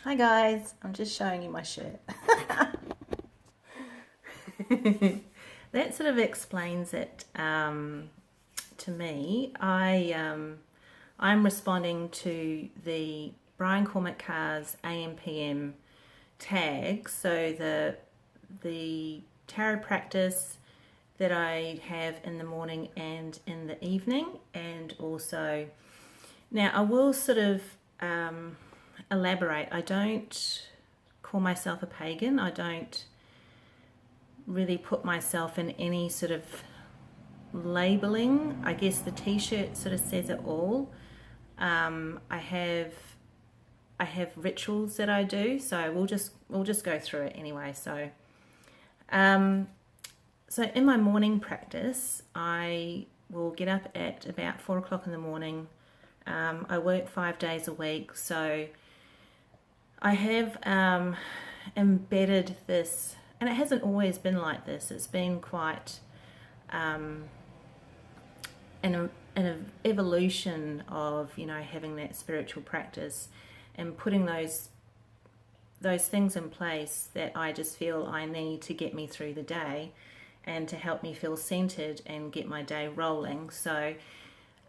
Hi guys, I'm just showing you my shirt. That sort of explains it to me. I'm responding to the Brian Cormack Carr's AM/PM tag. So the tarot practice that I have in the morning and in the evening, and also now I will sort of elaborate. I don't call myself a pagan. I don't really put myself in any sort of labeling. I guess the t-shirt sort of says it all. I have rituals that I do, so we'll just go through it anyway. So in my morning practice, I will get up at about 4 o'clock in the morning. I work 5 days a week, so I have embedded this, and it hasn't always been like this. It's been quite an evolution of, having that spiritual practice and putting those things in place that I just feel I need to get me through the day and to help me feel centered and get my day rolling. So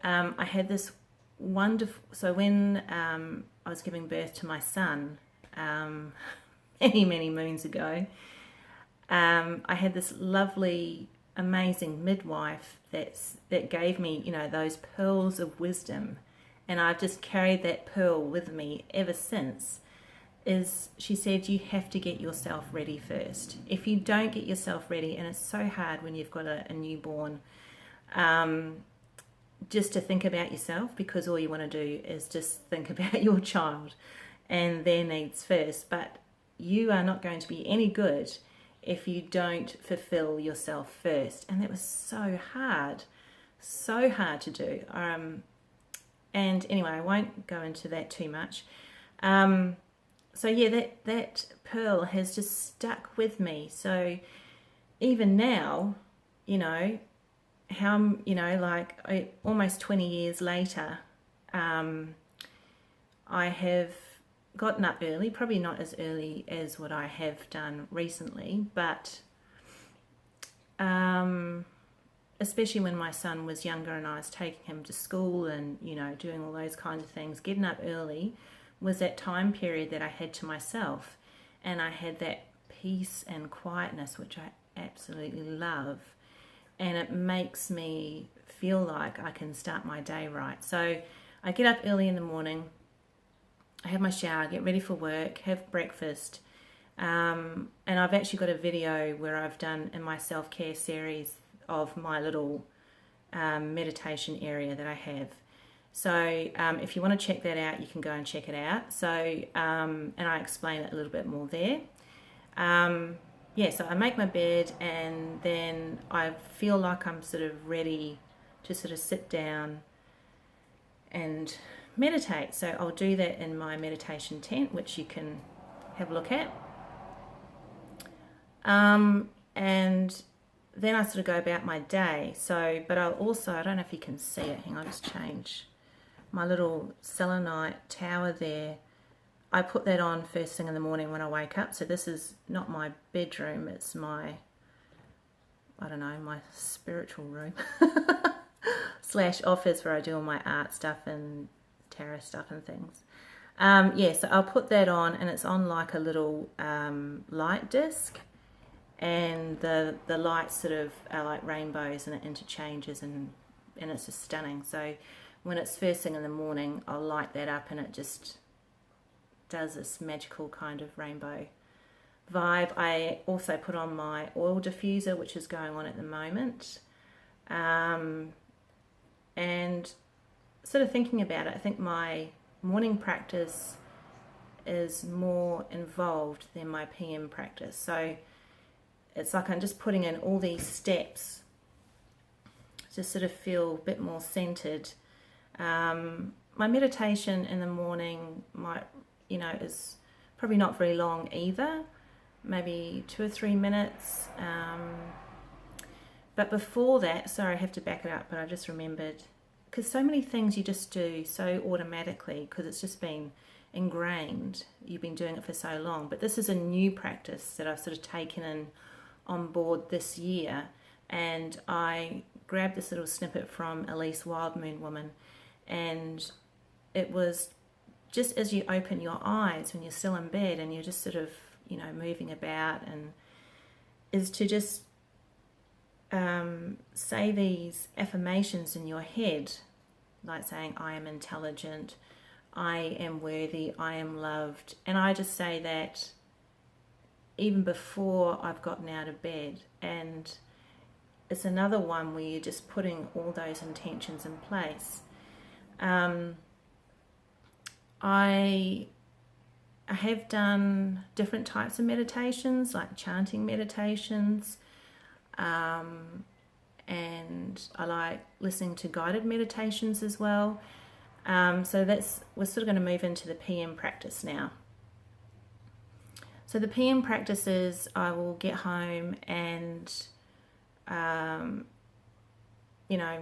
I had this wonderful, so when I was giving birth to my son many moons ago, I had this lovely, amazing midwife that gave me, those pearls of wisdom, and I've just carried that pearl with me ever since. She said, you have to get yourself ready first. If you don't get yourself ready, and it's so hard when you've got a newborn, just to think about yourself, because all you want to do is just think about your child and their needs first. But you are not going to be any good if you don't fulfill yourself first. And that was so hard to do. And anyway, I won't go into that too much. So yeah, that pearl has just stuck with me. So even now, almost 20 years later, I have gotten up early, probably not as early as what I have done recently, but especially when my son was younger and I was taking him to school and, doing all those kinds of things, getting up early was that time period that I had to myself, and I had that peace and quietness, which I absolutely love, and it makes me feel like I can start my day right. So I get up early in the morning, I have my shower, get ready for work, have breakfast, and I've actually got a video where I've done in my self-care series of my little meditation area that I have. So if you want to check that out, you can go and check it out. So and I explain it a little bit more there. So I make my bed, and then I feel like I'm sort of ready to sort of sit down and meditate. So I'll do that in my meditation tent, which you can have a look at. And then I sort of go about my day. So, but I'll also, I don't know if you can see it. Hang on, I'll just change my little selenite tower there. I put that on first thing in the morning when I wake up. So this is not my bedroom, it's my, my spiritual room / office where I do all my art stuff and tarot stuff and things. So I'll put that on, and it's on like a little light disc, and the lights sort of are like rainbows, and it interchanges, and it's just stunning. So when it's first thing in the morning, I'll light that up, and it just does this magical kind of rainbow vibe. I also put on my oil diffuser, which is going on at the moment, and sort of thinking about it, I think my morning practice is more involved than my PM practice. So it's like I'm just putting in all these steps to sort of feel a bit more centered. My meditation in the morning is probably not very long either, maybe 2 or 3 minutes. But before that, sorry, I have to back it up, but I just remembered, because so many things you just do so automatically, because it's just been ingrained. You've been doing it for so long. But this is a new practice that I've sort of taken in on board this year. And I grabbed this little snippet from Elise Wildmoon Woman, and it was just as you open your eyes when you're still in bed and you're just sort of, you know, moving about, and is to just say these affirmations in your head, like saying, I am intelligent, I am worthy, I am loved. And I just say that even before I've gotten out of bed. And it's another one where you're just putting all those intentions in place. I have done different types of meditations, like chanting meditations, and I like listening to guided meditations as well. So we're sort of going to move into the PM practice now. So the PM practice is I will get home and, you know,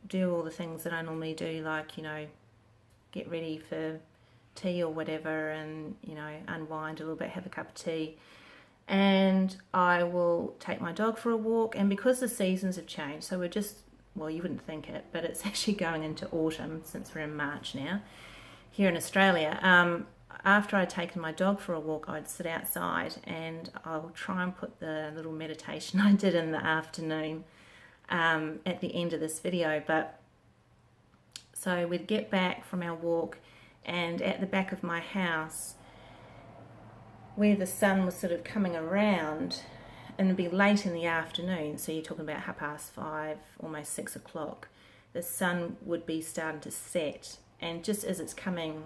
do all the things that I normally do, like, you know, get ready for tea or whatever, and, you know, unwind a little bit, have a cup of tea. And I will take my dog for a walk. And because the seasons have changed, so we're just, well, you wouldn't think it, but it's actually going into autumn since we're in March now here in Australia. After I'd taken my dog for a walk, I'd sit outside and I'll try and put the little meditation I did in the afternoon at the end of this video. But so we'd get back from our walk, and at the back of my house, where the sun was sort of coming around, and it'd be late in the afternoon, so you're talking about 5:30, almost 6 o'clock, the sun would be starting to set. And just as it's coming,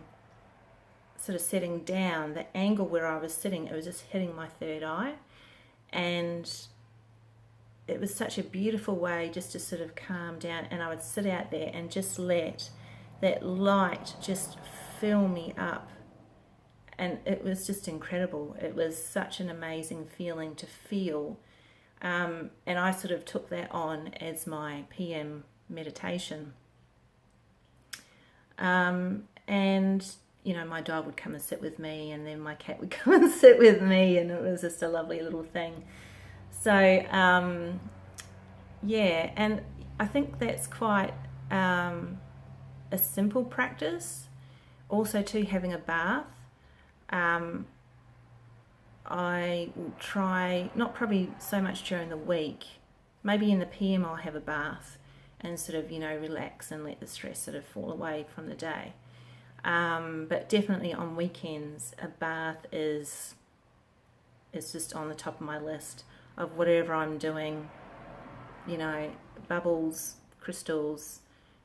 sort of setting down, the angle where I was sitting, it was just hitting my third eye. And it was such a beautiful way just to sort of calm down. And I would sit out there and just let that light just fill me up. And it was just incredible. It was such an amazing feeling to feel. And I sort of took that on as my PM meditation. And, you know, my dog would come and sit with me, and then my cat would come and sit with me, and it was just a lovely little thing. So, yeah, and I think that's quite a simple practice. Also, too, having a bath. I will try, not probably so much during the week, maybe in the PM I'll have a bath and sort of, you know, relax and let the stress sort of fall away from the day. But definitely on weekends, a bath is just on the top of my list of whatever I'm doing. You know, bubbles, crystals,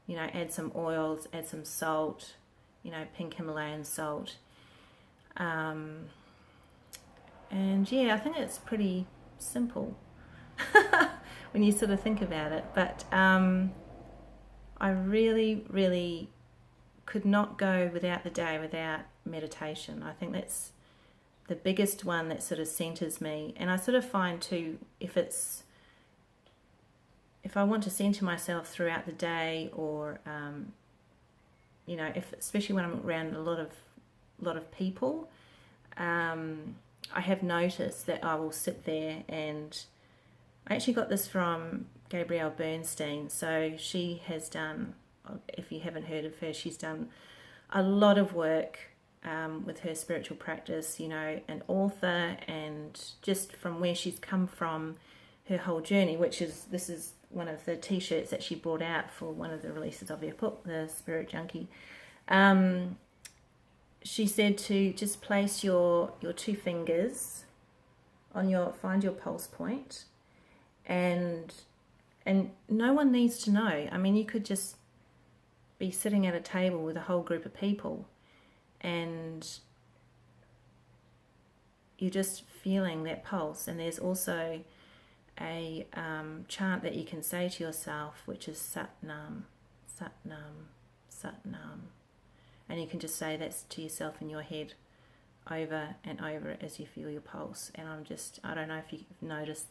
you know, add some oils, add some salt, you know, pink Himalayan salt. And yeah, I think it's pretty simple when you sort of think about it. But I really, really could not go without the day without meditation. I think that's the biggest one that sort of centers me. And I sort of find too, if I want to center myself throughout the day, or you know, especially when I'm around a lot of people, I have noticed that I will sit there, and I actually got this from Gabrielle Bernstein. So she has done, if you haven't heard of her, she's done a lot of work with her spiritual practice, you know, an author, and just from where she's come from, her whole journey, this is one of the t-shirts that she brought out for one of the releases of her book, The Spirit Junkie. She said to just place your 2 fingers on find your pulse point, and no one needs to know. I mean, you could just be sitting at a table with a whole group of people, and you're just feeling that pulse. And there's also a chant that you can say to yourself, which is Sat Nam, Sat Nam, Sat Nam. And you can just say that to yourself in your head over and over as you feel your pulse. And I don't know if you've noticed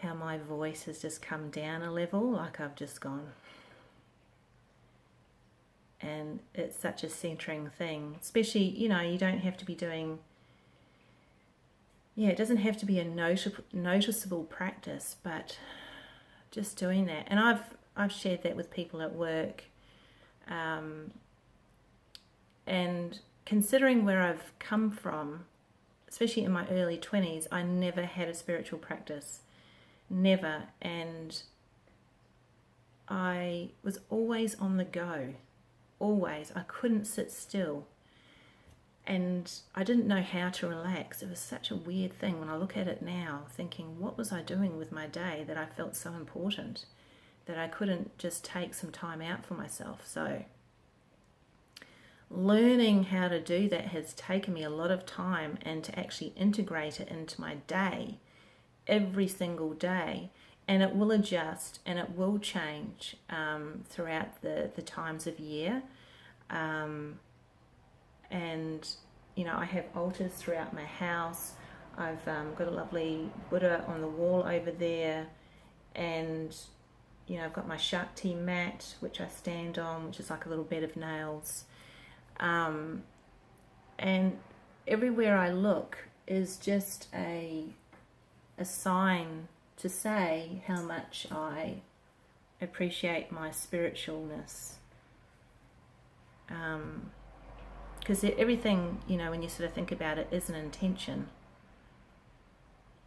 how my voice has just come down a level, like I've just gone. and it's such a centering thing. Especially, you know, you don't have to be doing, it doesn't have to be a noticeable practice, but just doing that. And I've shared that with people at work, and considering where I've come from, especially in my early 20s, I never had a spiritual practice, never, and I was always on the go, always. I couldn't sit still, and I didn't know how to relax. It was such a weird thing when I look at it now, thinking, what was I doing with my day that I felt so important that I couldn't just take some time out for myself? So learning how to do that has taken me a lot of time, and to actually integrate it into my day every single day. And it will adjust and it will change throughout the times of year. And, you know, I have altars throughout my house. I've got a lovely Buddha on the wall over there. And, you know, I've got my Shakti mat, which I stand on, which is like a little bed of nails. And everywhere I look is just a sign to say how much I appreciate my spiritualness. Because everything, you know, when you sort of think about it, is an intention.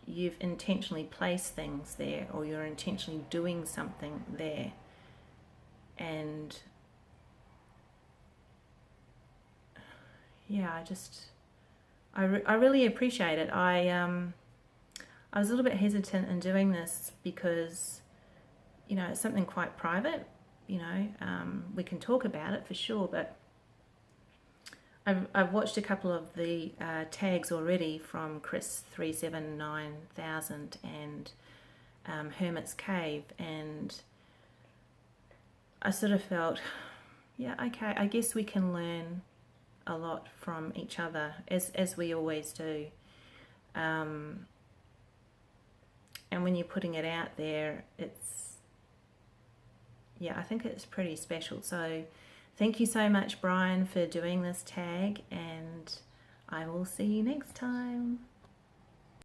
You've intentionally placed things there, or you're intentionally doing something there. And yeah, I really appreciate it. I was a little bit hesitant in doing this because, you know, it's something quite private. You know, we can talk about it for sure, but I've watched a couple of the tags already from Chris 379,000 and Hermit's Cave, and I sort of felt, yeah, okay, I guess we can learn a lot from each other, as we always do. And when you're putting it out there, it's, yeah, I think it's pretty special. So thank you so much, Brian, for doing this tag, and I will see you next time.